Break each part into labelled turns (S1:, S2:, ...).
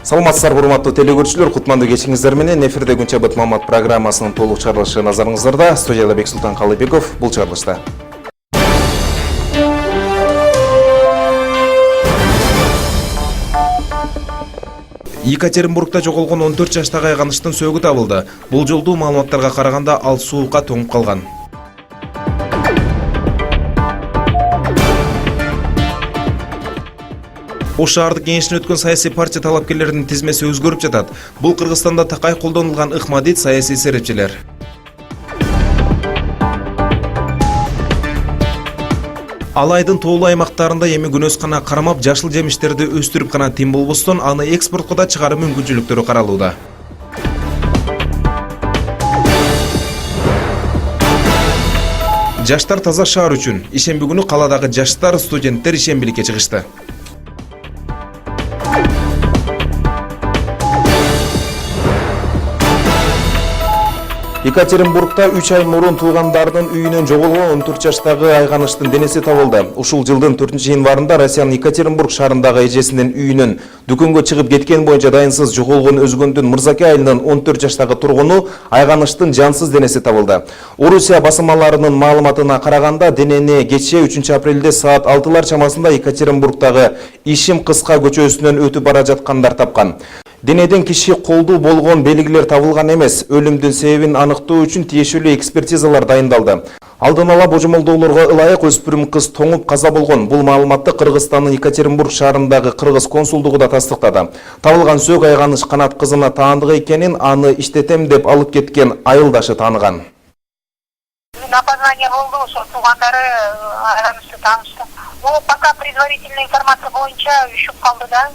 S1: Саламатсыздар, урматтуу телекөрүүчүлөр, кутмандуу кечиңиздер менен эфирде күн чабыт маалымат программасынын толук чыгарылышы назарыңыздарда. Студияда Бексултан Калыбеков. Бул чыгарылышта Екатеринбургда жоголгон 14 жаштагы айганыштын сөөгү табылды. Бул жолдуу маалыматтарга караганда ал суукка тоңуп калган. Ош шаардык кеңешинен өткөн саясий партия талапкерлеринин тизмеси өзгөрүп жатат. Бул Кыргызстанда такай колдонулган ыкма дейт саясий серепчилер. Алайдын тоолуу аймактарында эми күнөскана кармап жашыл жемиштерди өстүрүп гана тим болбостон, аны экспортко да чыгаруу мүмкүнчүлүктөрү каралууда. Жаштар таза шаар үчүн ишемби күнү каладагы жаштар, студенттер ишембиликке чыгышты. Екатеринбургда 3 ай мурун туугандардын үйүнөн жоголгон 14 жаштагы айганыштын денеси табылды. Ушул жылдын 4-январында Россиянын Екатеринбург шаарындагы эжесинин үйүнөн дүкөнгө чыгып кеткен боюнча дайынсыз жоголгон Өзгөндүн Мырзаке айылынын 14 жаштагы тургуну айганыштын жансыз денеси табылды. Орусия басылмаларынын маалыматына караганда, денени кечээ 3 апрелде саат 6-лар чамасында Екатеринбургдагы Ишим Кыска көчөсүнөн өтүп бара жаткандар тапкан. Денеден киши колдуу болгон белгилер табылган эмес. Өлүмдүн себебин аныктоо үчүн тиешелүү экспертизалар дайындалды. Алдын ала божомолдоолорго ылайык өспүрүм кыз тоңуп каза болгон. Бул маалыматты Кыргызстандын Екатеринбург шаарындагы кыргыз консулдугу да тастыктады. Табылган сөк айганыш Канат кызына таандык экенин, аны иштетем деп алып кеткен айылдашы тааныган.
S2: Опознание болду, ошо туугандары айганышты таанышты. Пока предварительная информация боюнча үшүп калды да.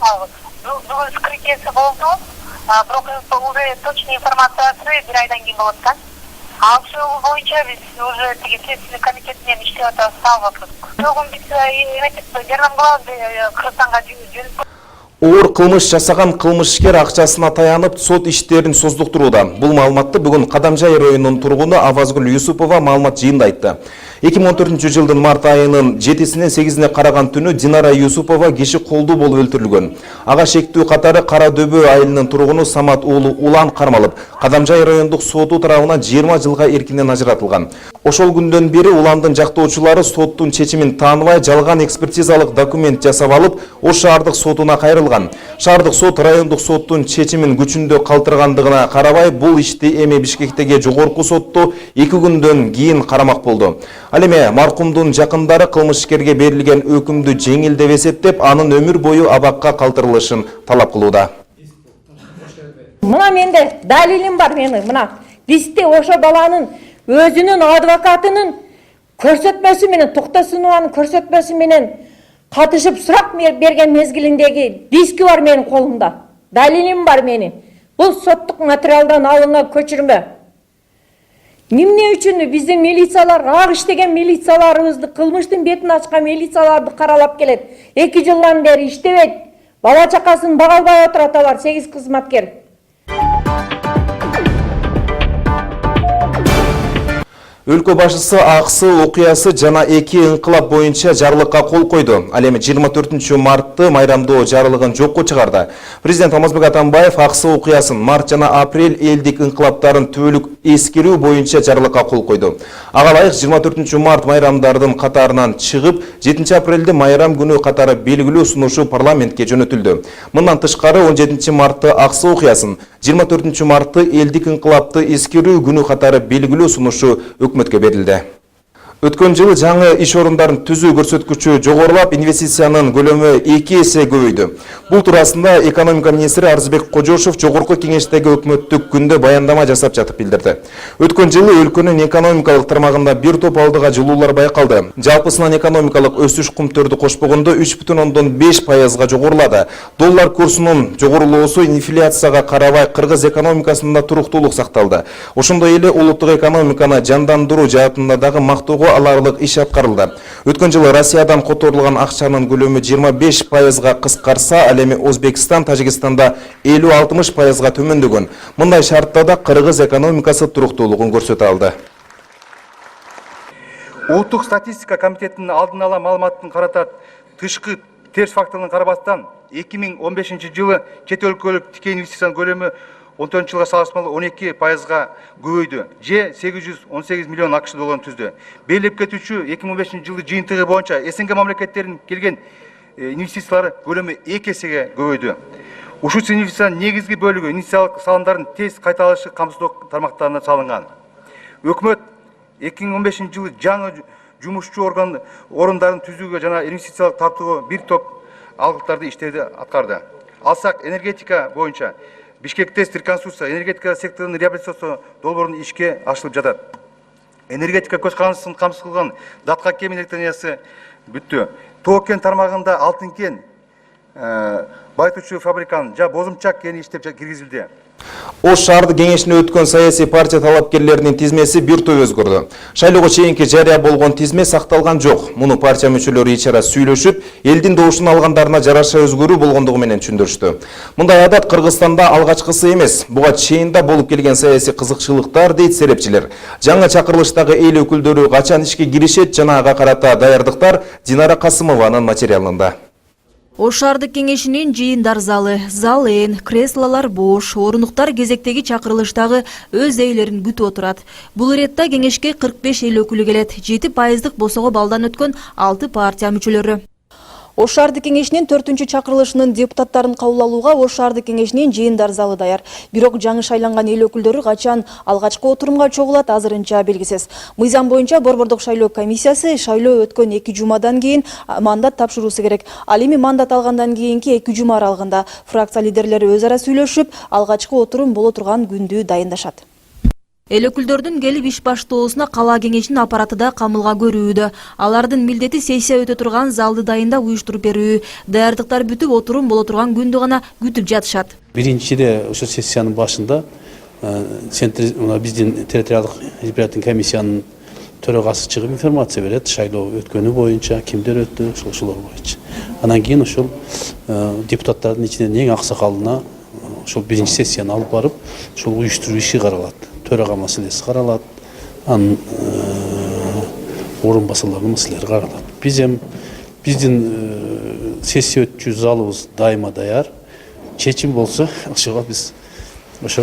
S2: Бүгүн скрытиясы болду, бирок уже точный информациясы бир айдан кийин болот да. Ошол боюнча биз уже тиги следственный комитет менен иштеп атабыз, салып атабыз. Бүгүн биз Жардамгала Кыргызстанга жөнөттүк.
S1: Оор кылмыш жасаган кылмышкер акчасына таянып сот иштерин создуктурууда. Бул маалыматты бүгүн Кадамжай районунун тургуну Авазгүл Юсупова маалымат жыйында айтты. 2014-жылдын март айынын 7-синен 8-ине караган түнү Динара Юсупова киши колдуу болуп өлтүрүлгөн. Ага шектүү катары Кара Дөбө айылынын тургуну Самат уулу Улан кармалып, Кадамжай райондук соту тарабынан 20 жылга эркинен ажыратылган. Ошол күндөн бери Уландын жактоочулары соттун чечимин тааныбай, жалган экспертизалык документ жасап алып, Ош шаардык сотуна кайрылган. Шаардык сот райондук соттун чечимин күчүндө калтыргандыгына карабай, бул ишти эми Бишкектеги жогорку сотто 2 күндөн кийин карамак болду. Ал эми маркумдун жакындары кылмышкерге берилген өкүмдү жеңил деп эсептеп, анын өмүр бою абакка калтырылышын талап кылууда.
S3: Мына менде далилим бар менин. Мына бизде ошо баланын өзүнүн адвокатынын көрсөтмөсү менен, Токтосунованын көрсөтмөсү менен катышып сурак берген мезгилиндеги диски бар менин колумда. Далилим бар менин. Бул соттук материалдан алынган көчүрмө. Эмне үчүн биздин милициялар, ак иштеген милицияларыбызды, кылмыштын бетин ачкан милицияларды каралап келет. 2 жылдан бери иштебейт. Бала чакасын бага албай отурат, алар 8 кызматкер.
S1: Өлкө башчысы Аксы окуясы жана 2 ыңкылап боюнча жарлыкка кол койду. Ал эми 24 мартты майрамдоо жарлыгын жокко чыгарды. Президент Алмазбек Атамбаев Аксы окуясын март жана апрель элдик ыңкылаптарын түбөлүк эскерүү боюнча жарлыкка кол койду. Ага ылайык 24 март майрамдардын катарынан чыгып, 7 апрелде майрам күнү катары белгилүү сунушу парламентке жөнөтүлдү. Мындан тышкары 17 мартты Аксы окуясын, 24 мартты элдик ыңкылапты эскерүү күнү катары белгилүү сунушу өкмөткө берилди. Өткөн жылы жаңы иш орундарын түзүү көрсөткүчү жогорулап, инвестициянын көлөмү 2 эсе көбөйдү. Бул туурасында экономика министри Арзыбек Кожошов жогорку кеңештеги өкмөттүк күндө баяндама жасап жатып билдирди. Өткөн жылы өлкөнүн экономикалык тармагында бир топ алдыга жылуулар байкалды. Жалпысынан экономикалык өсүш кумтөрдү кошпогондо 3,5%га жогорулады. Доллар курсунун жогорулоосу инфляцияга карабай кыргыз экономикасында туруктуулук сакталды. Ошондой эле улуттук экономиканы жандандыруу жаатында дагы мактоого аларлык иш аткарылды. Өткөн жылы Россиядан которулган акчанын көлөмү 25%га кыскарса, ал эми Өзбекстан, Тажикстанда 50-60%га төмөндөгөн. Мындай шартта да кыргыз экономикасы туруктуулугун көрсөтө алды.
S4: Улуттук статистика комитетинин алдын ала маалыматын каратат тышкы терс факторына карабастан 2015 жылы чет өлкөлүк тикей инвестициянын көлөмү 14 жылга салыштырмалуу 12%га көбөйдү. Же 818 миллион АКШ долларын түздү. Белгилеп кетүүчү 2015 жылы жыйынтыгы боюнча СНГ мамлекеттеринин келген инвестициялары көлөмү 2 эсеге көбөйдү. Ушул инвестициянын негизги бөлүгү инвестициялык салымдардын тез кайталанышы камсыздоо тармактарына салынган. Өкмөт 2015 жылы жаңы жумушчу орундарын түзүүгө жана инвестициялык тартууга бир топ алгыларды иштерди аткарды. Алсак энергетика боюнча Бишкек тест реконструкция энергетика секторунун реабилитация долбоорунун ишке ашырылып жатат. Энергетика көз карандысын камсыз кылган Датка кен электростанциясы бүттү. Тоо кен тармагында Алтын кен байытуучу фабриканын Бозумчак кени иштеп киргизилди.
S1: Ош шаардык кеңешине өткөн саясий партия талапкерлеринин тизмеси бир топ өзгөрдү. Шайлоого чейинки жарыя болгон тизме сакталган жок. Муну партия мүчөлөрү ичара сүйлөшүп, элдин добушун алгандарына жараша өзгөрүү болгондугу менен түшүндүрүштү. Мындай адат Кыргызстанда алгачкысы эмес. Буга чейин да болуп келген саясий кызыкчылыктар дейт серепчилер. Жаңы чакырылыштагы эл өкүлдөрү качан ишке киришет жана ага карата даярдыктар Динара Касымованын материалында.
S5: Ош шаардык кеңешинин жыйындар залы, зал ээн, креслолор бош, орунуктар кезектеги чакырылыштагы өз ээлерин күтүп отурат. Бул иретте кеңешке 45 эл өкүлү келет, 7% босого балдан өткөн 6 партия мүчөлөрү. Ош шаардык кеңешинин 4-чү чакырылышынын депутаттарын кабыл алууга Ош шаардык кеңешинин жыйындар залы даяр. Бирок жаңы шайланган эл өкүлдөрү качан алгачкы отурумга чогулат азырынча белгисиз. Мыйзам боюнча Борбордук шайлоо комиссиясы шайлоо өткөн 2 жумадан кийин мандат тапшыруусу керек. Ал эми мандат алгандан кийинки 2 жума аралыгында фракция лидерлери өз ара сүйлөшүп, алгачкы отурум боло турган күндү дайындашат. Эл өкүлдөрдүн келип иш баштоосуна кала кеңешинин аппараты да камылга көрүүдө. Алардын милдети сессия өтө турган залды дайында уюштуруп берүү, даярдыктар бүтүп отурум боло турган күндү гана күтүп жатышат.
S6: Биринчиде ошо сессиянын башында биздин территориалдык избирательный комиссиянын төрагасы чыгып информация берет, шайлоо өткөнү боюнча, кимдер өттү, ошолор боюнча. Анан кийин ошол депутаттардын ичинен эң аксакалына ошол биринчи сессияны алып барып, ошол уюштуруу иши каралат. Төрага маселеси каралат, анын орун басарларынын маселелери каралат. Биздин сессия өткүзүү залыбыз дайыма даяр. Чечим болсо, ошого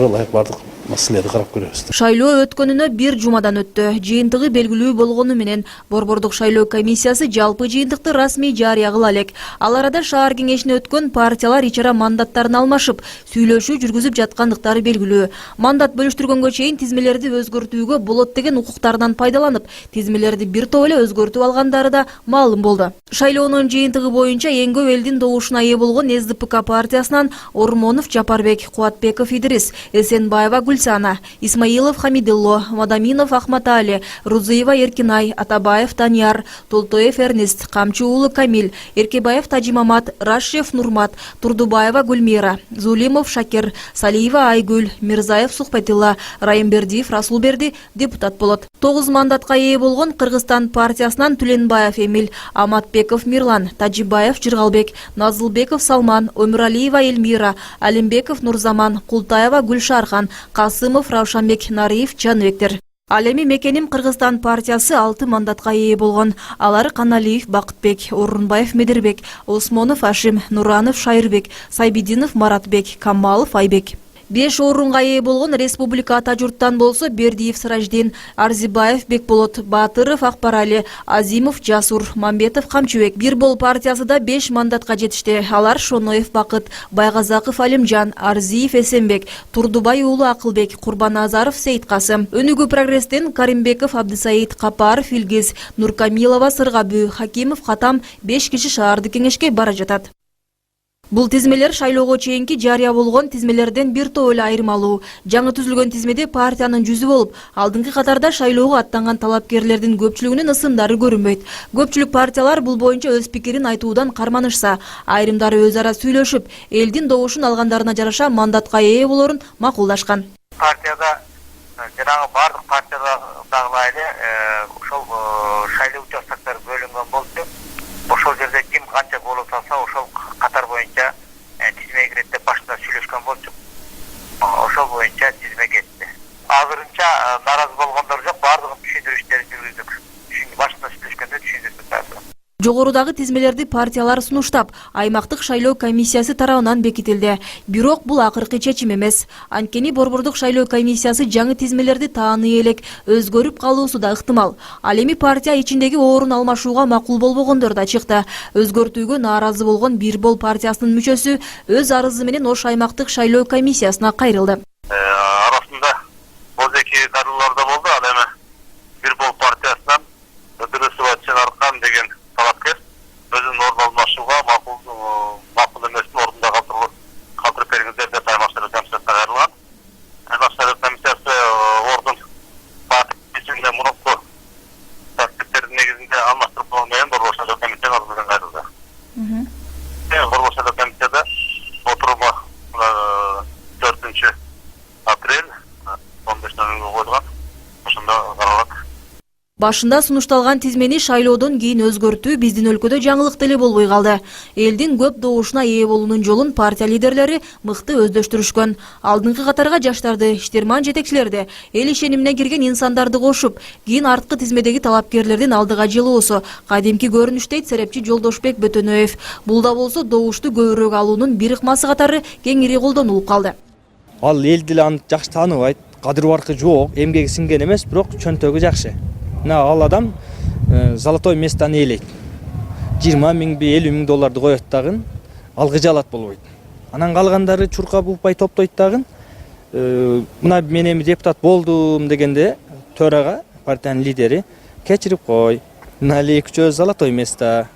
S6: ылайык бардык маселелерди карап көрөбүз.
S5: Шайлоо өткөнүнө 1 жумадан өттү. Жыйынтыгы белгилүү болгону менен Борбордук шайлоо комиссиясы жалпы жыйынтыкты расмий жарыя кыла элек. Ал арада шаар кеңешине өткөн партиялар ичара мандаттарын алмашып, сүйлөшүү жүргүзүп жаткандыктары белгилүү. Мандат бөлүштүргөнгө чейин тизмелерди өзгөртүүгө болот деген укуктарынан пайдаланып, тизмелерди бир топ эле өзгөртүп алгандары да маалым болду. Шайлоонун жыйынтыгы боюнча эң көп элдин добушуна ээ болгон СДПК партиясынан Ормонов Жапарбек, Кубатбеков Идрис, Эсенбаева Гульсана, Исмаилов Хамидулло, Мадаминов Ахматали, Рузыева Эркинай, Атабаев Таньяр, Толтоев Эрнест, Камчы уулу Камиль, Эркебаев Тажимамат, Рашев Нурмат, Турдубаева Гульмира, Зулимов Шакир, Салиева Айгүл, Мирзаев Сухпатилла, Райымбердиев Расулберди депутат болот. 9 мандатка ээ болгон Кыргызстан партиясынан Түленбаев Эмил, Аматбеков Мирлан, Тажибаев Жыргалбек, Назылбеков Салман, Өмүралиева Эльмира, Алимбеков Нурзаман, Култаева Гүлшархан, Касымов Раушанбек, Нариев Жаныбектер. Ал эми Мекеним Кыргызстан партиясы 6 мандатка ээ болгон. Алар Каналиев Бакытбек, Орунбаев Медербек, Осмонов Ашим, Нуранов Шайырбек, Сайбидинов Маратбек, Камалов Айбек. 5 орунга ээ болгон республика ата журттан болсо Бердиев Сыраждин, Арзибаев Бекболот, Батыров Акбарали, Азимов Жасур, Мамбетов Камчыбек. Бир бол партиясы да 5 мандатка жетишти. Алар Шоноев Бакыт, Байгазаков Алимжан, Арзиев Эсенбек, Турдубай уулу Акылбек, Курбаназаров Сейиткасым. Өнүгүү прогресстен Каримбеков Абдысаид, Капаров Илгиз, Нуркамилова Сыргабүү, Хакимов Катам 5 киши шаардык кеңешке бара жатат. Бул тизмелер шайлоого чейинки жарыя болгон тизмелерден бир топ эле айырмалуу. Жаңы түзүлгөн тизмеде партиянын жүзү болуп, алдыңкы катарда шайлоого аттанган талапкерлердин көпчүлүгүнүн ысымдары көрүнбөйт. Көпчүлүк партиялар бул боюнча өз пикирин айтуудан карманышса, айрымдары өз ара сүйлөшүп, элдин добушун алгандарына жараша мандатка ээ болорун макулдашкан.
S7: Партияда жанагы бардык партиядагылай эле ошол шайлоо участоктор бөлүнгөн болчу. Ошол жерде ким канча голос алса, ошол катар боюнча тизмеге кирет деп башында сүйлөшкөн болчук. Ошол боюнча тизме кетти. Азырынча нааразы болгондор жок, бардыгын түшүндүрүү иштерин жүргүздүк. Башында сүйлөшкөндө түшүндүрдүк.
S5: Жогорудагы тизмелерди партиялар сунуштап, аймактык шайлоо комиссиясы тарабынан бекитилди. Бирок бул акыркы чечим эмес. Анткени Борбордук шайлоо комиссиясы жаңы тизмелерди тааный элек, өзгөрүп калуусу да ыктымал. Ал эми партия ичиндеги орун алмашууга макул болбогондор да чыкты. Өзгөртүүгө нааразы болгон Бир Бол партиясынын мүчөсү өз арызы менен Ош аймактык шайлоо комиссиясына кайрылды.
S7: Арасында бозеки кадрлар да болду. Ал эми Бир Бол партиясынан Ыдырысов Аркан деген талапкер өзүнүн орун алмашууга макул эмесин ордунда калтырып бергиздер деп аймак шайлоо комиссиясына кайрылган. Аймак шайлоо комиссиясы ордун партиясында мурунку тартиптердин негизинде алмаштырып болгон менен Борбор шайлоо комиссиясына ордундан кайрылды. Борбор шайлоо комиссияда отуруму 4 апрель 15:00 коюлган. Ошондо каралат.
S5: Башында сунушталган тизмени шайлоодон кийин өзгөртүү биздин өлкөдө жаңылык деле болбой калды. Элдин көп добушуна ээ болуунун жолун партия лидерлери мыкты өздөштүрүшкөн. Алдыңкы катарга жаштарды, иштирман жетекчилерди, эл ишенимине кирген инсандарды кошуп, кийин арткы тизмедеги талапкерлердин алдыга жылуусу кадимки көрүнүш дейт серепчи Жолдошбек Бөтөнөев. Бул да болсо добушту көбүрөөк алуунун бир ыкмасы катары кеңири колдонулуп калды.
S8: Ал эл дил аны жакшы тааныбайт, кадыр баркы жок, эмгеги сиңген эмес, бирок чөнтөгү жакшы. Ал адам золотой местаны ээлейт. 20 миң, 50 миң долларды коет дагы, алгы жалат болбойт. Анан калгандары чуркап укпай топтойт дагы. Мына мен эми депутат болдум дегенде төрага партиянын лидери кечирип кой. Мына эле 2 золотой место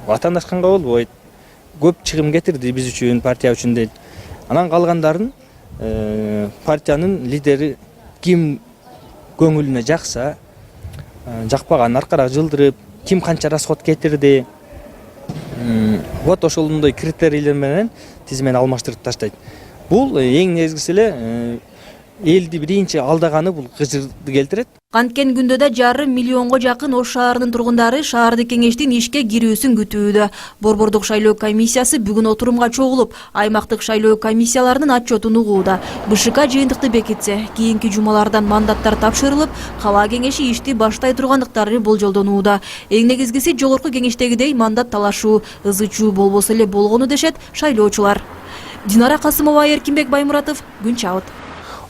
S8: ватандашканга болбойт. Көп чыгым кетирди биз үчүн, партия үчүн дейт. Анан калгандарын партиянын лидери ким көңүлүнө жакса, жакпаган аркараак жылдырып, ким канча расход кетирди. Вот ошондой критерийлер менен тизмени алмаштырып таштайт. Бул эң негизгиси эле элди биринчи алдаганы бул кыжырды келтирет.
S5: Канткен күндө да 1,5 миллионго жакын Ош шаарынын тургундары шаардык кеңештин ишке кирүүсүн күтүүдө. Борбордук шайлоо комиссиясы бүгүн отурумга чогулуп, аймактык шайлоо комиссияларынын отчетун угууда. БШК жыйынтыкты бекитсе, кийинки жумалардан мандаттар тапшырылып, кала кеңеши ишти баштай тургандыктары болжолдонууда. Эң негизгиси жогорку кеңештегидей мандат талашуу, ызы-чуу болбосо эле болгону дешет шайлоочулар. Динара Касымова, Эркинбек Баймуратов, Күн Чабыт.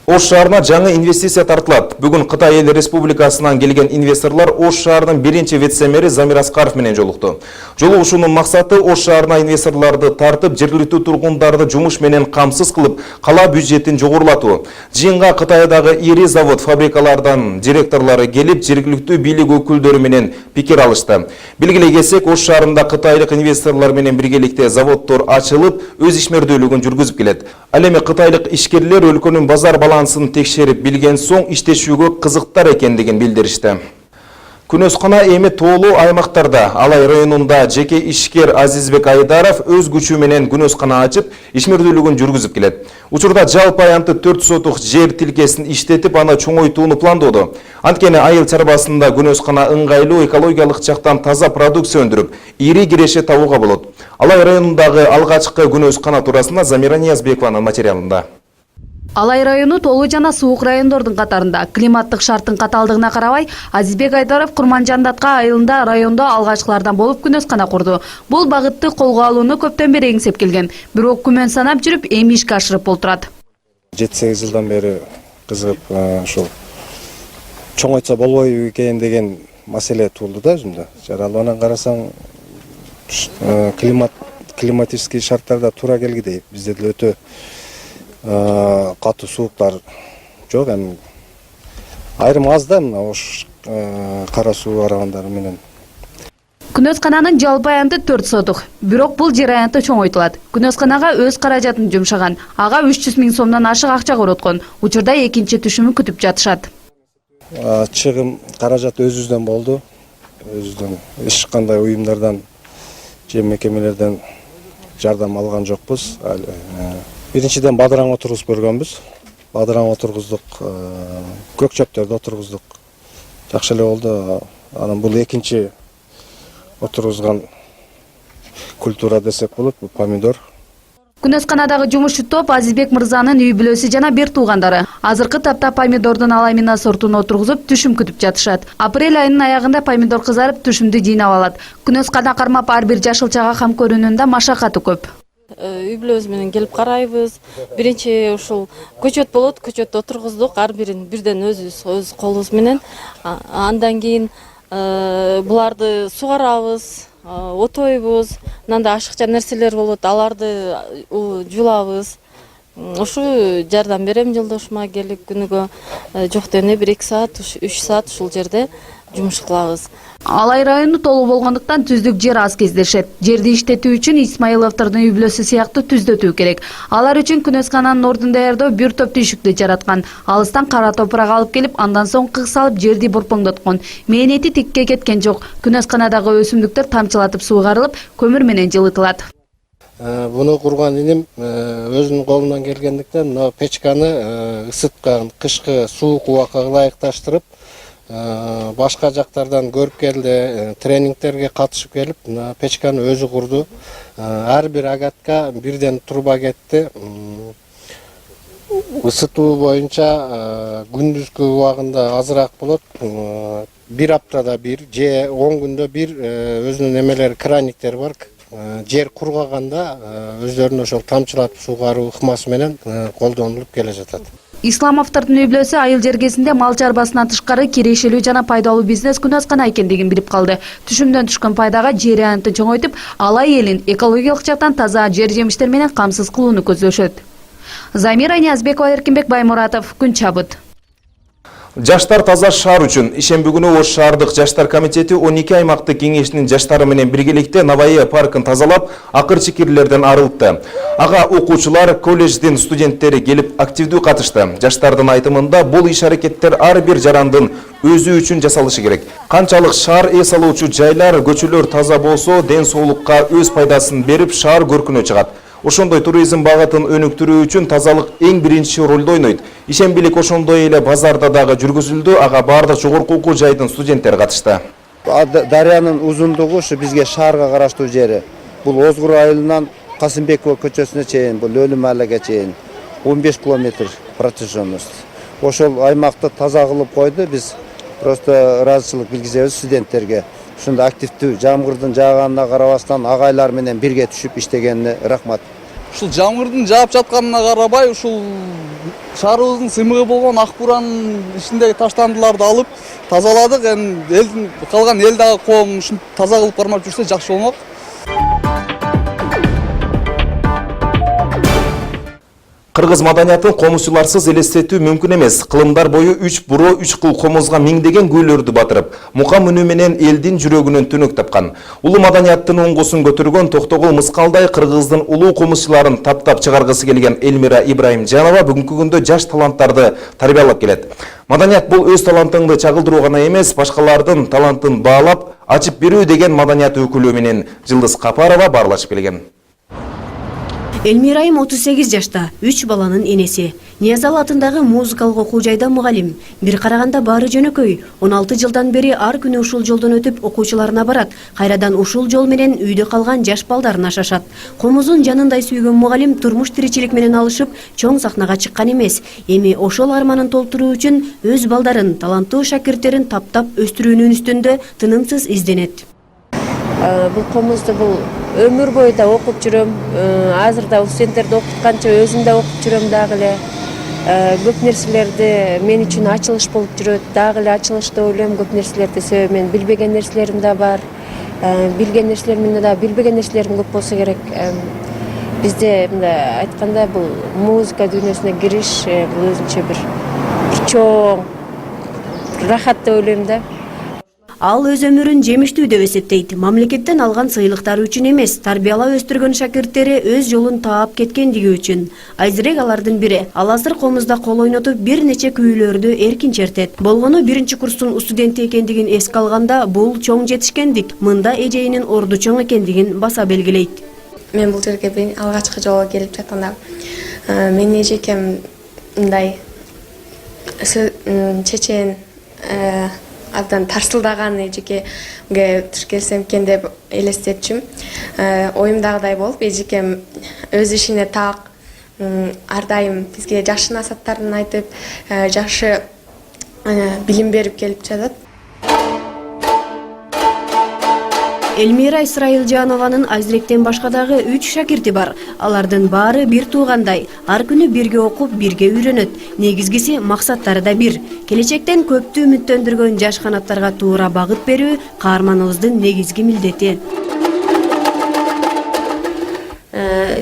S1: Ош шаарына жаңы инвестиция тартылат. Бүгүн Кытай Эл Республикасынан келген инвесторлор Ош шаарынын биринчи вице-мэри Замир Аскаров менен жолукту. Жолугушуунун максаты Ош шаарына инвесторлорду тартып, жергиликтүү тургундарды жумуш менен камсыз кылып, кала бюджетин жогорулатуу. Жыйынга Кытайдагы ири завод, фабрикалардан директорлору келип, жергиликтүү бийлик өкүлдөрү менен пикир алышты. Белгилей кетсек, Ош шаарында кытайлык инвесторлор менен биргеликте заводдор ачылып, өз ишмердүүлүгүн жүргүзүп келет. Ал эми кытайлык ишкерлер өлкөнүн базар балансын текшерип билген соң иштешүүгө кызыктар экендигин билдиришти. Күнөскана эми тоолуу аймактарда. Алай районунда жеке ишкер Азизбек Айдаров өз күчү менен күнөскана ачып, ишмердүүлүгүн жүргүзүп келет. Учурда жалпы аянты 4 сотук жер тилкесин иштетип, аны чоңойтууну пландоодо. Анткени айыл чарбасында күнөскана ыңгайлуу, экологиялык жактан таза продукция өндүрүп, ири киреше табууга болот. Алай районундагы алгачкы күнөскана туурасында Замира Ниязбекованын материалында.
S9: Алай району тоолуу жана суук райондордун катарында. Климаттык шарттын катаалдыгына карабай, Азизбек Айдаров Курманжандатка айылында райондо алгачкылардан болуп күнөскана курду. Бул багытты колго алууну көптөн бери эңсеп келген. Бирок күмөн санап жүрүп, эми ишке ашырып болтурат.
S10: 7-8 жылдан бери кызыгып, ушул чоңойтса болбойбу экен деген маселе туулду да өзүмдө. Жараланан карасаң, климатический шарттарда туура келгидей. Бизде деле өтө катуу сууктар жок, эми айрым аз да мына Ош кара суу арагандары менен.
S9: Күнөскананын жалпы аянты 4 сотук. Бирок бул жер аянты чоңойтулат. Күнөсканага өз каражатын жумшаган. Ага 300 миң сомдон ашык акча короткон. Учурда экинчи түшүмү күтүп жатышат.
S10: Чыгым каражат өзүбүздөн болду. Өзүбүздөн эч кандай уюмдардан же мекемелерден жардам алган жокпуз. Биринчиден бадыраң отургузуп көргөнбүз. Бадыраң отургуздук, көк чөптөрдү отургуздук. Жакшы эле болду. Анан бул экинчи отургузган культура десек болот, бул помидор.
S9: Күнөсканадагы жумушчу топ Азизбек мырзанын үй бүлөсү жана бир туугандары азыркы тапта помидордун аламина сортун отургузуп түшүм күтүп жатышат. Апрель айынын аягында помидор кызарып түшүмдү жыйнап алат. Күнөскана кармап ар бир жашылчага кам көрүүнүн да машакаты көп.
S11: Үй бүлөбүз менен келип карайбыз. Биринчи ушул көчөт болот, көчөттү отургуздук, ар бирин бирден өз колубуз менен. Андан кийин буларды сугарабыз, отойбуз, мындай ашыкча нерселер болот, аларды жуулабыз. Ушу жардам берем жолдошума келип күнүгө жок дегенде 1-2 саат, 3 саат ушул жерде жумуш кылабыз.
S9: Алай району толуу болгондуктан түздүк жер аз кездешет. Жерди иштетүү үчүн Исмаиловдордун үй бүлөсү сыяктуу түздөтүү керек. Алар үчүн Күнөскананын ордун даярдоо бир топ түйшүктү жараткан. Алыстан кара топурак алып келип, андан соң кыг салып жерди борпоңдоткон. Мээнети тикке кеткен жок. Күнөсканадагы өсүмдүктөр тамчылатып суугарылып, көмүр менен жылытылат.
S10: Буну курган иним өзүнүн колунан келгендиктен мына печканы ысыткан кышкы суук убакка ылайыкташтырып башка жактардан көрүп келди, тренингтерге катышып келип, печканы өзү курду. Ар бир агатка бирден турба кетти. Ысытуу боюнча күндүзгү убагында азыраак болот. Бир аптада бир же 10 күндө бир өзүнүн эмелери, краниктер бар. Жер кургаганда өздөрүнө ошол тамчылатып суугаруу ыкмасы менен колдонулуп келе жатат.
S9: Исламовдордун үй бүлөсү айыл жергесинде мал чарбасынан тышкары кирешелүү жана пайдалуу бизнес Күнөскана экендигин билип калды. Түшүмдөн түшкөн пайдага жер аянтын чоңойтуп, алай элин экологиялык жактан таза жер жемиштер менен камсыз кылууну көздөшөт. Замира Ниязбекова, Эркинбек Баймуратов, Күн чабыт.
S1: Жаштар таза шаар үчүн ишемби күнү Ош шаардык жаштар комитети 12 аймактык кеңешинин жаштары менен биргеликте Навайы паркын тазалап, акыр чекирлерден арылтты. Ага окуучулар, колледждин студенттери келип активдүү катышты. Жаштардын айтымында бул иш-аракеттер ар бир жарандын өзү үчүн жасалышы керек. Канчалык шаар эс алуучу жайлар, көчөлөр таза болсо, ден соолукка өз пайдасын берип, шаар көркүнө чыгат. Ошондой туризм багытын өнүктүрүү үчүн тазалык эң биринчи ролду ойнойт. Ишембилик ошондой эле базарда дагы жүргүзүлдү. Ага бардык жогорку окуу жайдын студенттери катышты.
S12: Дарыянын узундугу ушу бизге шаарга караштуу жери. Бул Озгур айылынан Касымбекова көчөсүнө чейин, бул Өлүм маалеге чейин 15 километр протяженность. Ошол аймакты таза кылып койду. Биз просто ыраазычылык билгизебиз студенттерге. Ушунда активдүү жамгырдын жааганына карабастан агайлар менен бирге түшүп иштегенине рахмат.
S13: Ушул жамгырдын жаап жатканына карабай, ушул шаарыбыздын сымыгы болгон ак буранын ичиндеги таштандыларды алып тазаладык. Элдин калган эл дагы коом ушун таза кылып кармап жүрсө жакшы болмок.
S1: Кыргыз маданиятын комузчуларсыз элестетүү мүмкүн эмес. Кылымдар бою 3 буро 3 кыл комузга миңдеген күйлөрдү батырып, мукам үнү менен элдин жүрөгүнөн түнөк тапкан. Улуу маданияттын оңгусун көтөргөн Токтогул Мыскалдай кыргыздын улуу комузчуларын таптап чыгаргысы келген Элмира Ибраимжанова бүгүнкү күндө жаш таланттарды тарбиялап келет. Маданият бул өз талантыңды чагылдыруу гана эмес, башкалардын талантын баалап, ачып берүү деген маданият өкүлү менен Жылдыз Капарова баарлашып келген.
S14: Элмирайым 38 жашта, 3 баланын энеси. Ниязал атындагы музыкалык окуу жайда мугалим. Бир караганда баары жөнөкөй. 16 жылдан бери ар күнү ушул жолдон өтүп окуучуларына барат. Кайрадан ушул жол менен үйдө калган жаш балдарын ашашат. Комузун жанындай сүйгөн мугалим турмуш тиричилик менен алышып, чоң сахнага чыккан эмес. Эми ошол арманын толтуруу үчүн өз балдарын, таланттуу шакирттерин таптап өстүрүүнүн үстүндө тынымсыз изденет.
S15: Бул комузду бул өмүр бою да окуп жүрөм. Азыр да студенттерди окутканча өзүм да окуп жүрөм дагы эле. Көп нерселерди мен үчүн ачылыш болуп жүрөт. Дагы эле ачылыш деп ойлойм көп нерселерди. Себеби мен билбеген нерселерим да бар. Билген нерселерим да, билбеген нерселерим көп болсо керек. Бизде мындай айтканда бул музыка дүйнөсүнө кириш бул өзүнчө бир чоң рахат деп ойлойм да.
S14: Ал өз өмүрүн жемиштүү деп эсептейт. Мамлекеттен алган сыйлыктары үчүн эмес, тарбиялап өстүргөн шакирттери өз жолун таап кеткендиги үчүн. Айзирек алардын бири. Ал азыр комузда кол ойнотуп, бир нече күйлөрдү эркин чертет. Болгону 1-курстун студенти экендигин эске алганда, бул чоң жетишкендик. Мында эжейинин орду чоң экендигин баса белгилейт.
S16: Мен бул жерге алгачкы жолу келип жатканда, менин эжекем мындай чечен абдан тарсылдаган эжекеге туш келсем экен деп элестетчүм. Оюмдагыдай болуп, эжекем өз ишине так, ар дайым бизге жакшы насааттарын айтып, жакшы билим берип келип жатат.
S14: Элмира Исраилжанованын Азиректен башка дагы 3 шакирти бар. Алардын баары бир туугандай. Ар күнү бирге окуп, бирге үйрөнөт. Негизгиси максаттары да бир. Келечектен көптү үмүттөндүргөн жаш канаттарга туура багыт берүү каарманыбыздын негизги милдети.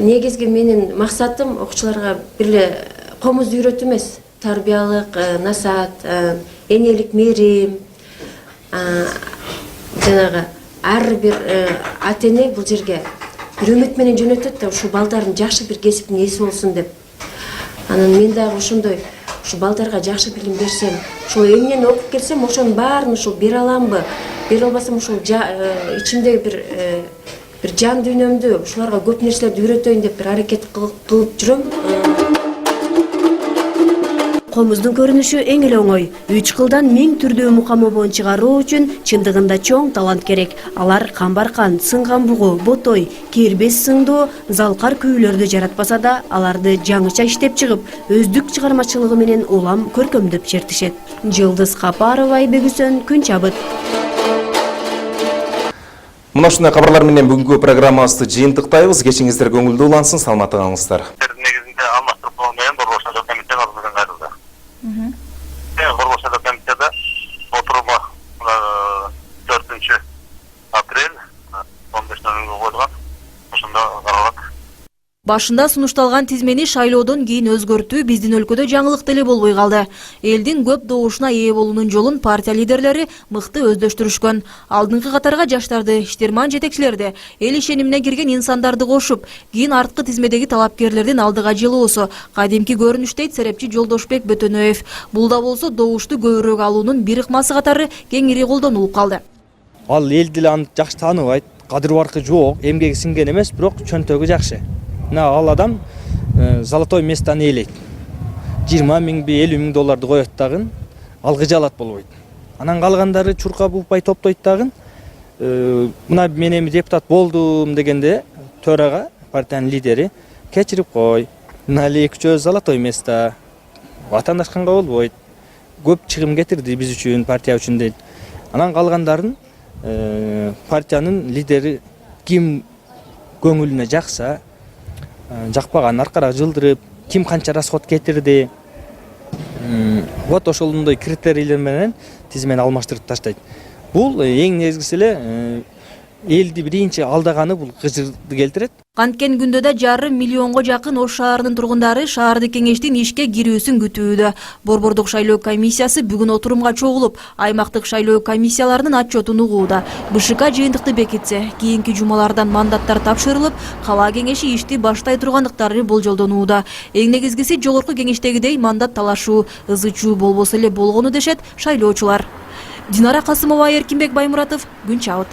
S15: Негизги менин максатым окуучуларга бир комузду үйрөтүү эмес, тарбиялык, насаат, энелик мээрим, жанагы ар бир ата-эне бул жерге бир үмүт менен жөнөтөт да, ушул балдардын жакшы бир кесиптин ээси болсун деп. Анан мен дагы ошондой ушул балдарга жакшы билим берсем, ушул эмнени окуп келсем, ошонун баарын ушул бере аламбы? Бере албасам ушул ичимдеги бир жан дүйнөмдү ушуларга көп нерселерди үйрөтөйүн деп бир аракет кылып жүрөм.
S14: Комуздун көрүнүшү эң эле оңой. 3 кылдан 1000 түрдүү мукаммобон чыгаруу үчүн чындыгында чоң талант керек. Алар камбаркан, сынган бугу, ботой, кербес сыңдуу, залкар күүлөрдү жаратпаса да, аларды жаңыча иштеп чыгып, өздүк чыгармачылыгы менен улам көркөмдөп чертишет. Жылдыз Капарова, Айбек Үсөн, Күн чабыт.
S1: Мына ушундай кабарлар менен бүгүнкү программабызды жыйынтыктайбыз. Кечиңиздер көңүлдүү улансын, саламатты калыңыздар.
S7: Негизинде алмаштырып болгондон борбор шайлоо комитетине алдыдан кайрылды. Борбор шайлоо комитети отуруму 4 апрель 15:00 койгон. Ошондо каралат.
S5: Башында сунушталган тизмени шайлоодон кийин өзгөртүү биздин өлкөдө жаңылык деле болбой калды. Элдин көп добушуна ээ болуунун жолун партия лидерлери мыкты өздөштүрүшкөн. Алдыңкы катарга жаштарды, иштерман жетекчилерди, эл ишенимине кирген инсандарды кошуп, кийин арткы тизмедеги талапкерлердин алдыга жылуусу кадимки көрүнүш дейт серепчи Жолдошбек Бөтөнөев. Бул да болсо добушту көбүрөөк алуунун бир ыкмасы катары кеңири колдонулуп калды.
S8: Ал эл деле аны жакшы тааныбайт, кадыр баркы жок, эмгеги сиңген эмес, бирок чөнтөгү жакшы. Ал адам золотой местаны ээлейт. 20 000 50 000 долларды коет дагы, алгыжы алат болбойт. Анан калгандары чуркап укпай топтойт дагы. Мына мен эми депутат болдум дегенде төрага партиянын лидери кечирип кой. Мына 2-3 золотой место ватандашканга болбойт. Көп чыгым кетирди биз үчүн, партия үчүн дейт. Анан калгандарын партиянын лидери ким көңүлүнө жакса, жакпаган аркара жылдырып, ким канча расход кетирди. Вот ошондой критерийлер менен тизмени алмаштырып таштайт. Бул эң негизгиси эле элди биринчи алдаганы бул кыжырды келтирет.
S5: Канткен күндө да 500 миллионго жакын Ош шаарынын тургундары шаардык кеңештин ишке кирүүсүн күтүүдө. Борбордук шайлоо комиссиясы бүгүн отурумга чогулуп, аймактык шайлоо комиссияларынын отчетун угууда. БШК жыйынтыкты бекитсе, кийинки жумалардан мандаттар тапшырылып, кала кеңеши ишти баштай тургандыктары болжолдонууда. Эң негизгиси жогорку кеңештегидей мандат талашуу, ызы-чуу болбосо эле болгону дешет шайлоочулар. Динара Касымова, Эркинбек Баймуратов, Күн чабыт.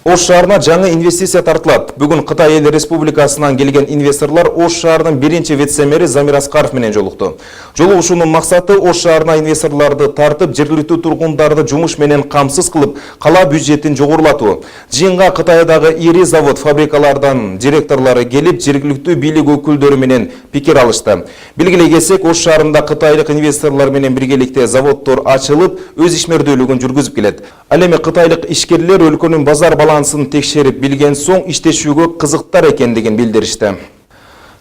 S1: Ош шаарына жаңы инвестиция тартылат. Бүгүн Кытай Эл Республикасынан келген инвесторлар Ош шаарынын биринчи вице-мэри Замир Аскаров менен жолукту. Жолугушуунун максаты Ош шаарына инвесторлорду тартып, жергиликтүү тургундарды жумуш менен камсыз кылып, кала бюджетин жогорулатуу. Жыйынга Кытайдагы ири завод, фабрикалардан директорлору келип, жергиликтүү бийлик өкүлдөрү менен пикир алышты. Белгилей кетсек, Ош шаарында кытайлык инвесторлор менен биргеликте заводдор ачылып, өз ишмердүүлүгүн жүргүзүп келет. Ал эми кытайлык ишкерлер өлкөнүн базар балансын текшерип билген соң иштешүүгө кызыктар экендигин билдиришти.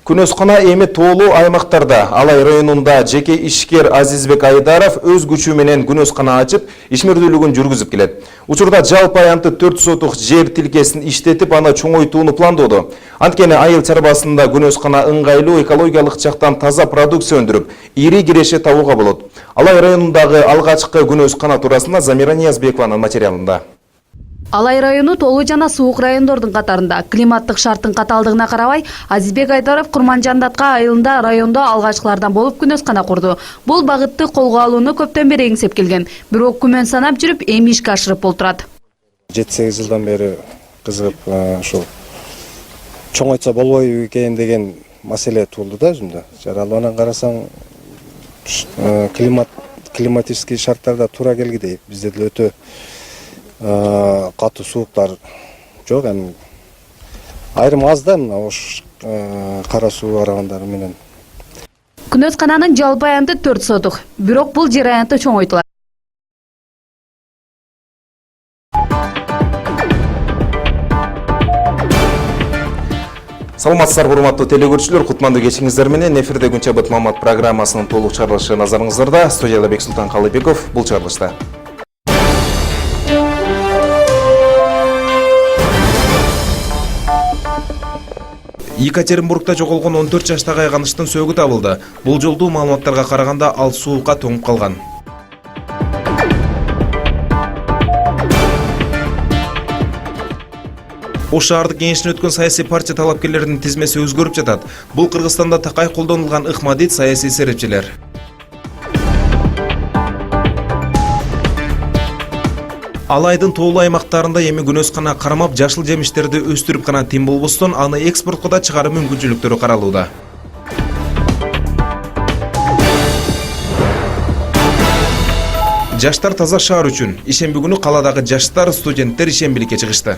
S1: Күнөскана эми тоолуу аймактарда Алай районунда жеке ишкер Азизбек Айдаров өз күчү менен күнөскана ачып, ишмердүүлүгүн жүргүзүп келет. Учурда жалпы аянты 4 сотук жер тилкесин иштетип, аны чоңойтууну пландоодо. Анткени айыл чарбасында күнөскана ыңгайлуу, экологиялык жактан таза продукция өндүрүп, ири киреше табууга болот. Алай районундагы алгачкы күнөскана туурасында Замира Ниязбекованын материалында.
S9: Алай району толуу жана суук райондордун катарында. Климаттык шарттын катаалдыгына карабай, Азизбек Айдаров Курманжандатка айылында райондо алгачкылардан болуп күнөскана курду. Бул багытты колго алууну көптөн бери эңсеп келген. Бирок күмөн санап жүрүп, эми ишке ашырып болтурат.
S10: 7-8 жылдан бери кызыгып, ушул чоңойтса болбойбу экен деген маселе туулду да өзүмдө. Жараланан карасаң, климатический шарттарда туура келгидей. Бизде деле өтө катуу сууктар жок, эми айрым аз да, мына Ош кара суу арагандары менен.
S9: Күнөз кананын жалпы аянты 4 сотук, бирок бул жер аянты чоңойтулат.
S1: Саламатсыздар, урматтуу телекөрүүчүлөр, кутмандуу кечиңиздер менен эфирде Күн чабыт Маамат программасынын толук чыгарылышы назарыңыздарда. Студияда Бексултан Калыбеков, бул чыгарылышта. Екатеринбургда жоголгон 14 жаштагы айганыштын сөөгү табылды. Бул жолдуу маалыматтарга караганда ал суукка тоңуп калган. Ош шаардык кеңешинен өткөн саясий партия талапкерлеринин тизмеси өзгөрүп жатат. Бул Кыргызстанда такай колдонулган ыкма дейт саясий серепчилер. Алайдын тоолуу аймактарында эми күнөзкана кармап жашыл жемиштерди өстүрүп гана тим болбостон, аны экспортко да чыгаруу мүмкүнчүлүктөрү каралууда. Жаштар таза шаар үчүн ишемби күнү каладагы жаштар, студенттер ишембиликке чыгышты.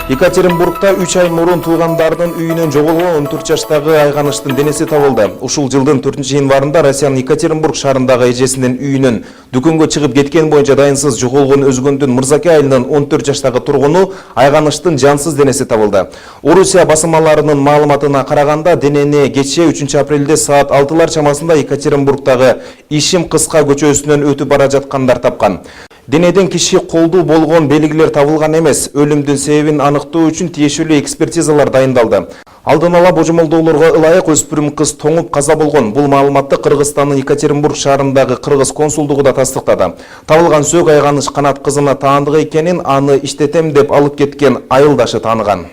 S1: Екатеринбургда 3 ай мурун туугандардын үйүнөн жоголгон 14 жаштагы айганыштын денеси табылды. Ушул жылдын 4-январында Россиянын Екатеринбург шаарындагы эжесинин үйүнөн дүкөнгө чыгып кеткен боюнча дайынсыз жоголгон Өзгөндүн Мырзаке айылынын 14 жаштагы тургуну айганыштын жансыз денеси табылды. Орусия басылмаларынын маалыматына караганда, денени кечээ 3 апрелде саат 6-лар чамасында Екатеринбургдагы Ишим Кыска көчөсүнөн өтүп бара жаткандар тапкан. Денеден киши колдуу болгон белгилер табылган эмес. Өлүмдүн себебин аныктоо үчүн тиешелүү экспертизалар дайындалды. Алдын ала божомолдоолорго ылайык өспүрүм кыз тоңуп каза болгон. Бул маалыматты Кыргызстандын Екатеринбург шаарындагы кыргыз консулдугу да тастыктады. Табылган сөк айганыш Канат кызына таандык экенин, аны иштетем деп алып кеткен айылдашы тааныган.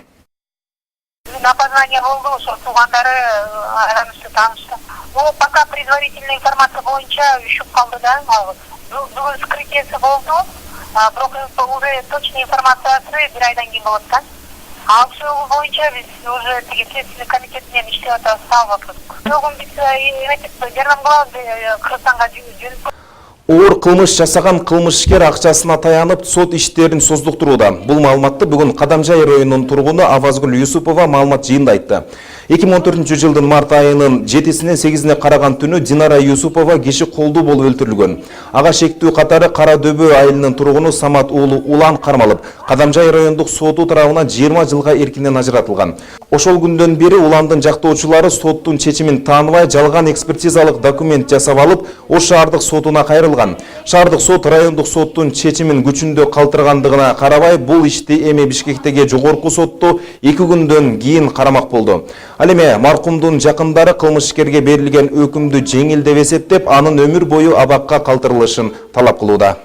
S2: Опознание болду, ошо туугандары айганышты таанышты. Бул пока предварительная информация боюнча үшүп калды да. Бүгүн скрытиеси болду, бирок уже точный информациясы бир айдан кийин болот да. Ал сөөгү боюнча биз уже тиги следственный комитет менен иштеп атабыз, салып атабыз. Сөөгүн биз Кыргызстанга жөнөттүк.
S1: Оор кылмыш жасаган кылмышкер акчасына таянып сот иштерин создуктурууда. Бул маалыматты бүгүн Кадамжай районунун тургуну Авазгүл Юсупова маалымат жыйында айтты. 2014 жылдын март айынын 7-синен 8-ине караган түнү Динара Юсупова киши колдуу болуп өлтүрүлгөн. Ага шектүү катары Кара Дөбө айылынын тургуну Самат уулу Улан кармалып, Кадамжай райондук соту тарабынан 20 жылга эркинен ажыратылган. Ошол күндөн бери Уландын жактоочулары соттун чечимин тааныбай, жалган экспертизалык документ жасап алып, Ош шаардык сотуна кайрылган. Шаардык сот райондук соттун чечимин күчүндө калтыргандыгына карабай, бул ишти эми Бишкектеги жогорку сотту 2 күндөн кийин карамак болду. Ал эми маркумдун жакындары кылмышкерге берилген өкүмдү жеңил деп эсептеп, анын өмүр бою абакка калтырылышын талап кылууда.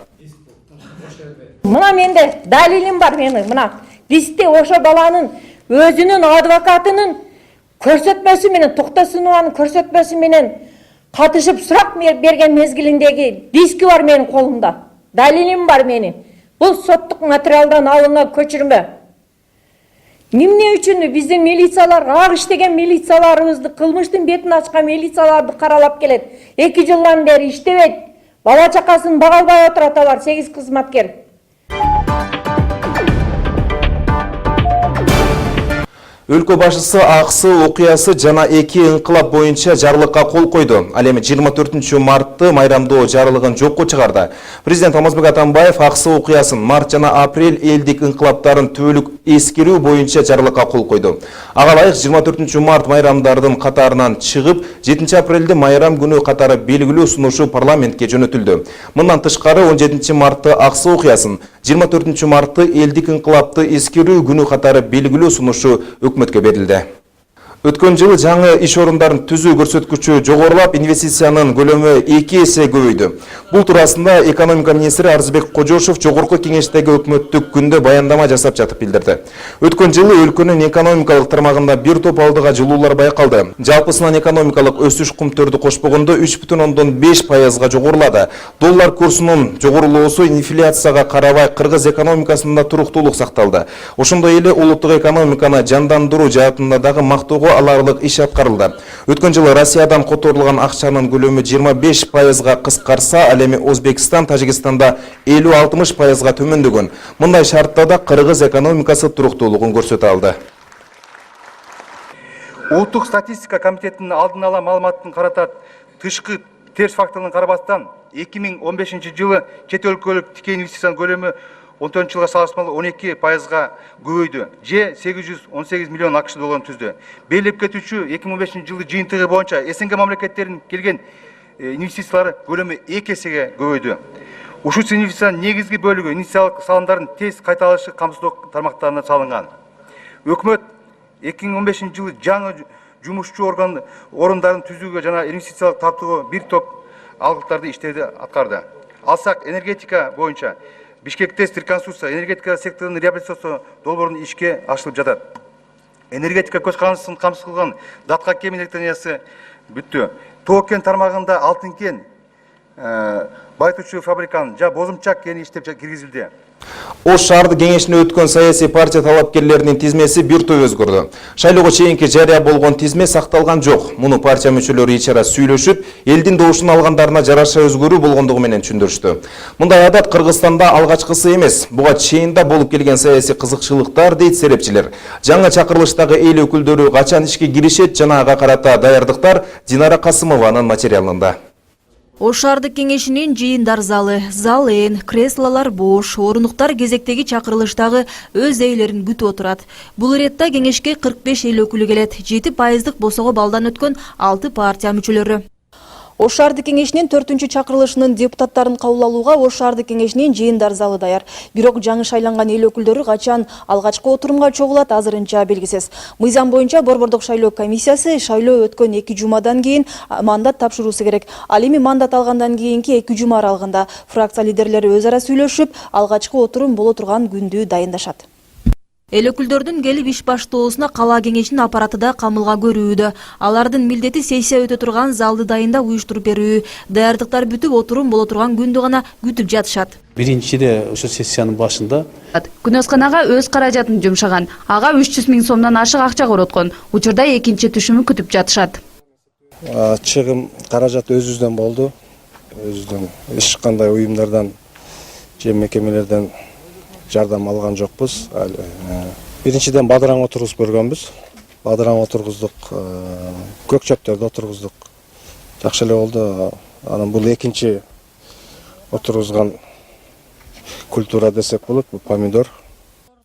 S3: Мына менде далилим бар менин. Мына бизде ошо баланын өзүнүн адвокатынын көрсөтмөсү менен, Токтосунованын көрсөтмөсү менен катышып сурак берген мезгилиндеги диски бар менин колумда. Далилим бар менин. Бул соттук материалдан алынган көчүрмө. Эмне үчүн биздин милициялар, ак иштеген милицияларыбызды, кылмыштын бетин ачкан милицияларды каралап келет. 2 жылдан бери иштебейт. Бала чакасын бага албай отурат алар 8 кызматкер.
S1: Өлкө башчысы аксы окуясы жана 2 ыңкылап боюнча жарлыкка кол койду. Ал эми 24 мартты майрамдоо жарлыгын жокко чыгарды. Президент Алмазбек Атамбаев аксы окуясын март жана апрель элдик ыңкылаптарын түбөлүк эскерүү боюнча жарлыкка кол койду. Ага ылайык 24 март майрамдардын катарынан чыгып, 7 апрелде майрам күнү катары белгилүү сунушу парламентке жөнөтүлдү. Мындан тышкары 17 мартты аксы окуясын, 24 мартты элдик ыңкылапты эскерүү күнү катары белгилүү сунушу өкмөткө берилди. Өткөн жылы жаңы иш орундарын түзүү көрсөткүчү жогорулап, инвестициянын көлөмү 2 эсе көбөйдү. Бул туурасында экономика министри Арзыбек Кожошов жогорку кеңештеги өкмөттүк күндө баяндама жасап жатып билдирди. Өткөн жылы өлкөнүн экономикалык тармагында бир топ алдыга жылуулар байкалды. Жалпысынан экономикалык өсүш кумтөрдү кошпогондо 3,5%га жогорулады. Доллар курсунун жогорулоосу инфляцияга карабай кыргыз экономикасында туруктуулук сакталды. Ошондой эле улуттук экономиканы жандандыруу жаатында дагы мактоого аларлык иш аткарылды. Өткөн жылы Россиядан которулган акчанын көлөмү 25%га кыскарса, ал ал эми Өзбекстан, Тажикстанда 50-60%га төмөндөгөн. Мындай шартта да Кыргыз экономикасы туруктуулугун көрсөтө алды.
S4: Улуттук статистика комитетинин алдын ала маалыматын каратат. Тышкы терс факторун карабастан 2015 жылы чет өлкөлүк тикей инвестициянын көлөмү 14 жылга салыштырмалуу 12%га көбөйдү. Же 818 миллион АКШ долларын түздү. Белгилеп кетүүчү 2015 жылы жыйынтыгы боюнча СНГ мамлекеттеринин келген инвестициялары көлөмү 2 эсеге көбөйдү. Ушул инвестициянын негизги бөлүгү инвестициялык салымдардын тез кайталышы камсыздоо тармактарына салынган. Өкмөт 2015 жылы жаңы жумушчу орундарын түзүүгө жана инвестициялык тартууга бир топ алгыларды иштерди аткарды. Алсак энергетика боюнча Бишкек тест реконструкция энергетика секторунун реабилитациялоо долбоорунун ишке ашырылып жатат. Энергетика көз карандысын камсыз кылган Датка кен электростанциясы бүттү. Тоо кен тармагында алтын кен байытуучу фабриканын бозумчак кени иштеп киргизилди.
S1: Ош шаарды кеңешине өткөн саясий партия талапкерлеринин тизмеси бир топ өзгөрдү. Шайлоого чейинки жарыя болгон тизме сакталган жок. Муну партия мүчөлөрү ичара сүйлөшүп, элдин добушун алгандарына жараша өзгөрүү болгондугу менен түшүндүрүштү. Мындай адат Кыргызстанда алгачкысы эмес. Буга чейин да болуп келген саясий кызыкчылыктар дейт серепчилер. Жаңы чакырылыштагы эл өкүлдөрү качан ишке киришет жана ага карата даярдыктар Динара Касымованын материалында.
S5: Ош шаардык кеңешинин жыйындар залы, зал ээн, креслолор бош, орундуктар кезектеги чакырылыштагы өз ээлерин күтүп отурат. Бул иретте кеңешке 45 эл өкүлү келет, 7% босого балдан өткөн 6 партия мүчөлөрү. Ош шаардык кеңешинин 4-чү чакырылышынын депутаттарын кабыл алууга Ош шаардык кеңешинин жыйындар залы даяр. Бирок жаңы шайланган эл өкүлдөрү качан алгачкы отурумга чогулат азырынча белгисиз. Мыйзам боюнча Борбордук шайлоо комиссиясы шайлоо өткөн 2 жумадан кийин мандат тапшыруусу керек. Ал эми мандат алгандан кийинки 2 жума аралыгында фракция лидерлери өз ара сүйлөшүп, алгачкы отурум боло турган күндү дайындашат. Эл өкүлдөрдүн келип иш баштоосуна кала кеңешинин аппараты да камылга көрүүдө. Алардын милдети сессия өтө турган залды дайындап уюштуруп берүү. Даярдыктар бүтүп, отурум боло турган күндү гана күтүп жатышат.
S6: Биринчиде ошо сессиянын башында
S9: Күнөсканага өз каражатын жумшаган. Ага 300 000 сомдон ашык акча короткон. Учурда экинчи түшүмү күтүп жатышат.
S10: Чыгым каражат өзүбүздөн болду. Өзүбүздөн эч кандай уюмдардан же мекемелерден жардам алган жокпуз. Биринчиден бадыраң отургузуп көргөнбүз. Бадыраң отургуздук, көк чөптөрдү отургуздук. Жакшы эле болду. Анан бул экинчи отургузган культура десек болот, бул помидор.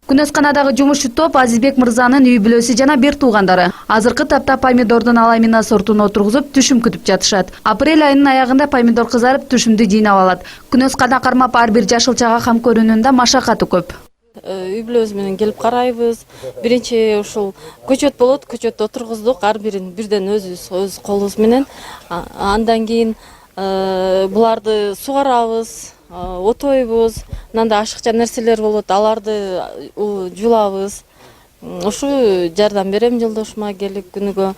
S9: Күнөсканадагы жумушчу топ Азизбек мырзанын үй бүлөсү жана бир туугандары. Азыркы тапта помидордун аламина сортун отургузуп, түшүм күтүп жатышат. Апрель айынын аягында помидор кызарып, түшүмдү жыйнап алат. Күнөскана кармап ар бир жашылчага кам көрүүнүн да машакаты көп.
S11: Үй бүлөбүз менен келип карайбыз. Биринчи ушул көчөт болот, көчөттү отургуздук, ар бирин бирден өз колубуз менен. Андан кийин буларды сугарабыз. Отойбуз, мындай ашыкча нерселер болот, аларды жулабыз. Ушу жардам берем жолдошума келип күнүгө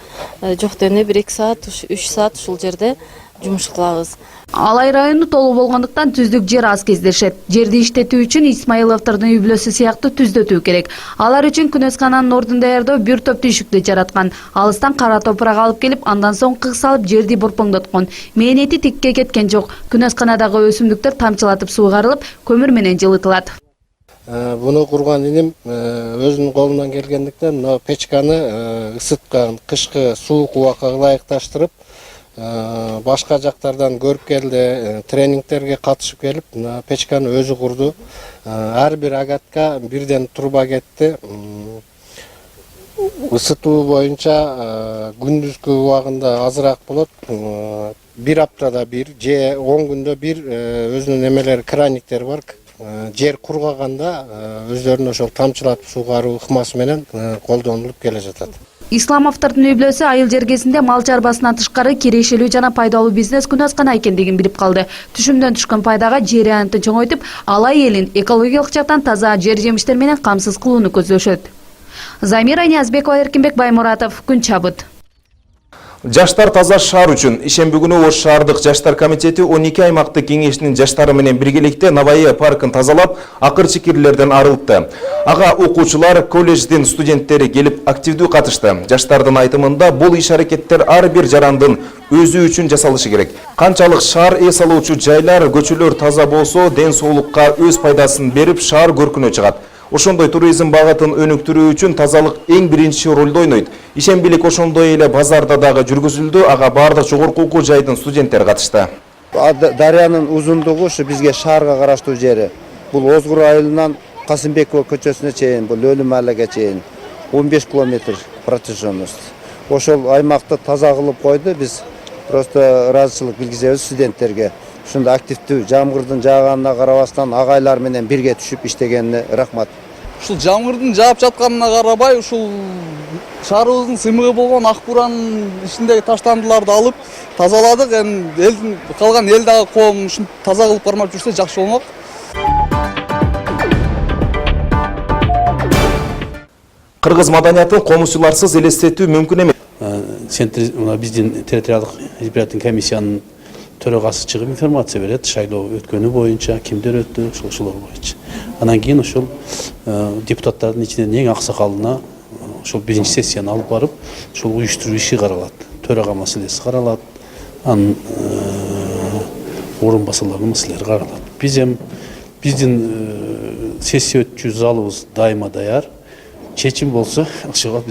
S11: жокто эне 1-2 саат, 3 саат ушул жерде жумуш кылабыз.
S9: Алай району толуу болгондуктан түздүк жер аз кездешет. Жерди иштетүү үчүн Исмаиловдордун үй бүлөсү сыяктуу түздөтүү керек. Алар үчүн күнөскананын ордун даярдоо бир топ түйшүктү жараткан. Алыстан кара топурак алып келип, андан соң кык салып жерди борпоңдоткон. Мээнети тикке кеткен жок. Күнөсканадагы өсүмдүктөр тамчылатып суугарылып, көмүр менен жылытылат.
S10: Буну курган иним өзүнүн колунан келгендиктен мына печканы ысыткан кышкы суук убакка ылайыкташтырып, башка жактардан көрүп келди, тренингтерге катышып келип, печканы өзү курду. Ар бир агатка бирден труба кетти. Ысытуу боюнча күндүзгү убагында азыраак болот. Бир аптада бир же 10 күндө бир өзүнүн эмелери, краниктери бар. Жер кургаганда өздөрүнүн ошол тамчылатып суугаруу ыкмасы менен колдонулуп келе жатат.
S9: Исламовдордун үй бүлөсү айыл жергесинде мал чарбасынан тышкары кирешелүү жана пайдалуу бизнес күнөскана экендигин билип калды. Түшүмдөн түшкөн пайдага жер аянтын чоңойтуп, алай элин экологиялык жактан таза жер жемиштер менен камсыз кылууну көздөшөт. Замира Ниязбекова, Эркинбек Баймуратов, Күн чабыт.
S1: Жаштар таза шаар үчүн ишемби күнү Ош шаардык жаштар комитети 12 аймактык кеңешинин жаштары менен биргеликте Навайы паркын тазалап, акыр чекирлерден арылтты. Ага окуучулар, колледждин студенттери келип активдүү катышты. Жаштардын айтымында бул иш-аракеттер ар бир жарандын өзү үчүн жасалышы керек. Канчалык шаар эс алуучу жайлар, көчөлөр таза болсо, ден соолукка өз пайдасын берип, шаар көркүнө чыгат. Ошондой туризм багытын өнүктүрүү үчүн тазалык эң биринчи ролду ойнойт. Ишембилик ошондой эле базарда дагы жүргүзүлдү. Ага бардык жогорку окуу жайдын студенттери катышты.
S12: Дарыянын узундугу ушу бизге шаарга караштуу жери. Бул Озгур айылынан Касымбекова көчөсүнө чейин, бул Өлүм майлага чейин 15 километр протяженность. Ошол аймакты таза кылып койду. Биз просто ыраазычылык билгизебиз студенттерге. Ушунда активдүү жамгырдын жааганына карабастан агайлар менен бирге түшүп иштегенине рахмат.
S13: Ушул жамгырдын жаап жатканына карабай, ушул шаарыбыздын сыймыгы болгон ак буранын ичиндеги таштандыларды алып тазаладык. Эми элдин калган эл дагы коом ушинтип таза кылып кармап жүрсө жакшы болмок.
S1: Кыргыз маданиятын комузчуларсыз элестетүү мүмкүн эмес.
S6: Биздин территориалдык избирательный комиссиянын төрагасы чыгып информация берет, шайлоо өткөнү боюнча, кимдер өттү, ошолор боюнча. Анан кийин ошол депутаттардын ичинен эң аксакалына ошол биринчи сессияны алып барып, ошол уюштуруу иши каралат. Төрага маселеси каралат, анын орун басарлардын маселелери каралат. Биздин сессия өткүзүү залыбыз дайыма даяр. Чечим болсо, ошого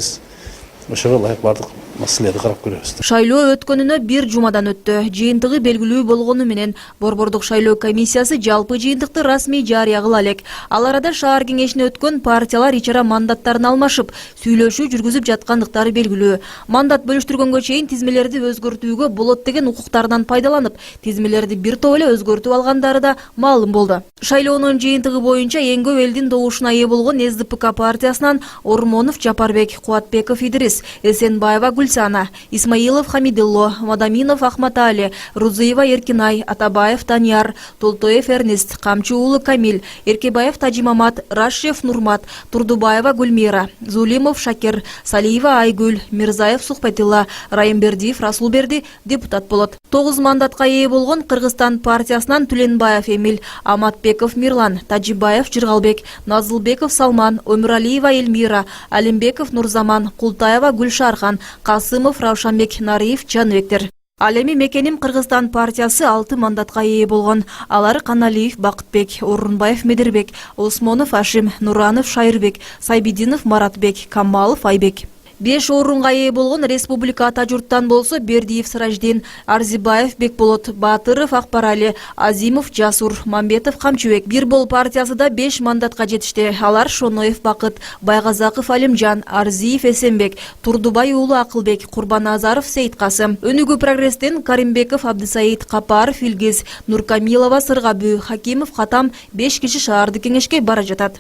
S6: ылайык бардык маселелерди карап көрөбүз.
S5: Шайлоо өткөнүнө бир жумадан өттү. Жыйынтыгы белгилүү болгону менен Борбордук шайлоо комиссиясы жалпы жыйынтыкты расмий жарыя кыла элек. Ал арада шаар кеңешине өткөн партиялар ичара мандаттарын алмашып, сүйлөшүү жүргүзүп жаткандыктары белгилүү. Мандат бөлүштүргөнгө чейин тизмелерди өзгөртүүгө болот деген укуктарынан пайдаланып, тизмелерди бир топ эле өзгөртүп алгандары да маалым болду. Шайлоонун жыйынтыгы боюнча эң көп элдин добушуна ээ болгон СДПК партиясынан Ормонов Жапарбек, Кубатбеков Идрис, Эсенбаева Гульсана, Исмаилов Хамидилло, Мадаминов Ахматали, Рузыева Эркинай, Атабаев Таньяр, Толтоев Эрнест, Камчу уулу Камил, Эркебаев Тажимамат, Рашев Нурмат, Турдубаева Гульмира, Зулимов Шакир, Салиева Айгүл, Мирзаев Сухпатилла, Райымбердиев Расулберди депутат болот. 9 мандатка ээ болгон Кыргызстан партиясынан Түленбаев Эмил, Аматбеков Мирлан, Тажибаев Жыргалбек, Назылбеков Салман, Өмүралиева Эльмира, Алимбеков Нурзаман, Култаева Гүлшархан, Касымов Раушанбек, Нариев Жаныбектер. Ал эми Мекеним Кыргызстан партиясы 6 мандатка ээ болгон. Алар Каналиев Бакытбек, Орунбаев Медербек, Осмонов Ашим, Нуранов Шайырбек, Сайбидинов Маратбек, Камалов Айбек. 5 орунга ээ болгон республика ата журттан болсо Бердиев Сыраждин, Арзибаев Бекболот, Батыров Акбарали, Азимов Жасур, Мамбетов Камчубек. Бир бол партиясы да 5 мандатка жетишти. Алар Шоноев Бакыт, Байгазаков Алимжан, Арзиев Эсенбек, Турдубай уулу Акылбек, Курбаназаров Сейиткасым. Өнүгүү прогресстен Каримбеков Абдысаид, Капаров Илгиз, Нуркамилова Сыргабүү, Хакимов Катам 5 киши шаарды кеңешке бара жатат.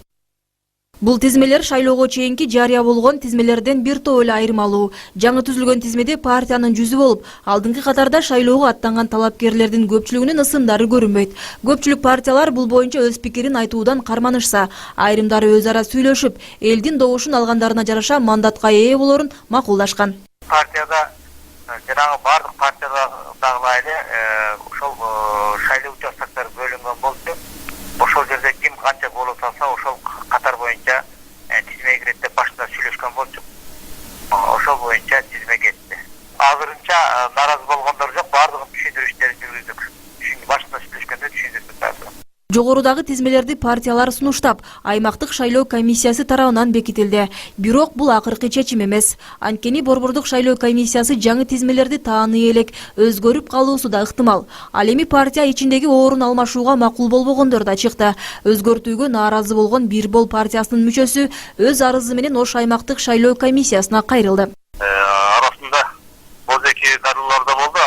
S5: Бул тизмелер шайлоого чейинки жарыя болгон тизмелерден бир топ эле айырмалуу. Жаңы түзүлгөн тизмеде партиянын жүзү болуп, алдыңкы катарда шайлоого аттанган талапкерлердин көпчүлүгүнүн ысымдары көрүнбөйт. Көпчүлүк партиялар бул боюнча өз пикирин айтуудан карманышса, айрымдары өз ара сүйлөшүп, элдин добушун алгандарына жараша мандатка ээ болорун макулдашкан.
S7: Партияда жанагы бардык партиядагылай эле ошол шайлоо участоктор бөлүнгөн болчу. Ошол жерде ким канча голос алса, ошол катар боюнча тизмеге кирет деп башында сүйлөшкөн болчук. Ошол боюнча тизме кетти. Азырынча наразы болгондор жок, бардыгын түшүндүрүштөрүн жүргүздүк. Башында сүйлөшкөндө түшүндүрдүк баардыгын.
S5: Жогорудагы тизмелерди партиялар сунуштап, аймактык шайлоо комиссиясы тарабынан бекитилди. Бирок бул акыркы чечим эмес. Анткени Борбордук шайлоо комиссиясы жаңы тизмелерди тааный элек, өзгөрүп калуусу да ыктымал. Ал эми партия ичиндеги орун алмашууга макул болбогондор да чыкты. Өзгөртүүгө нааразы болгон Бир бол партиясынын мүчөсү өз арызы менен Ош аймактык шайлоо комиссиясына кайрылды.
S7: Арасында бозеки дарылар да болду.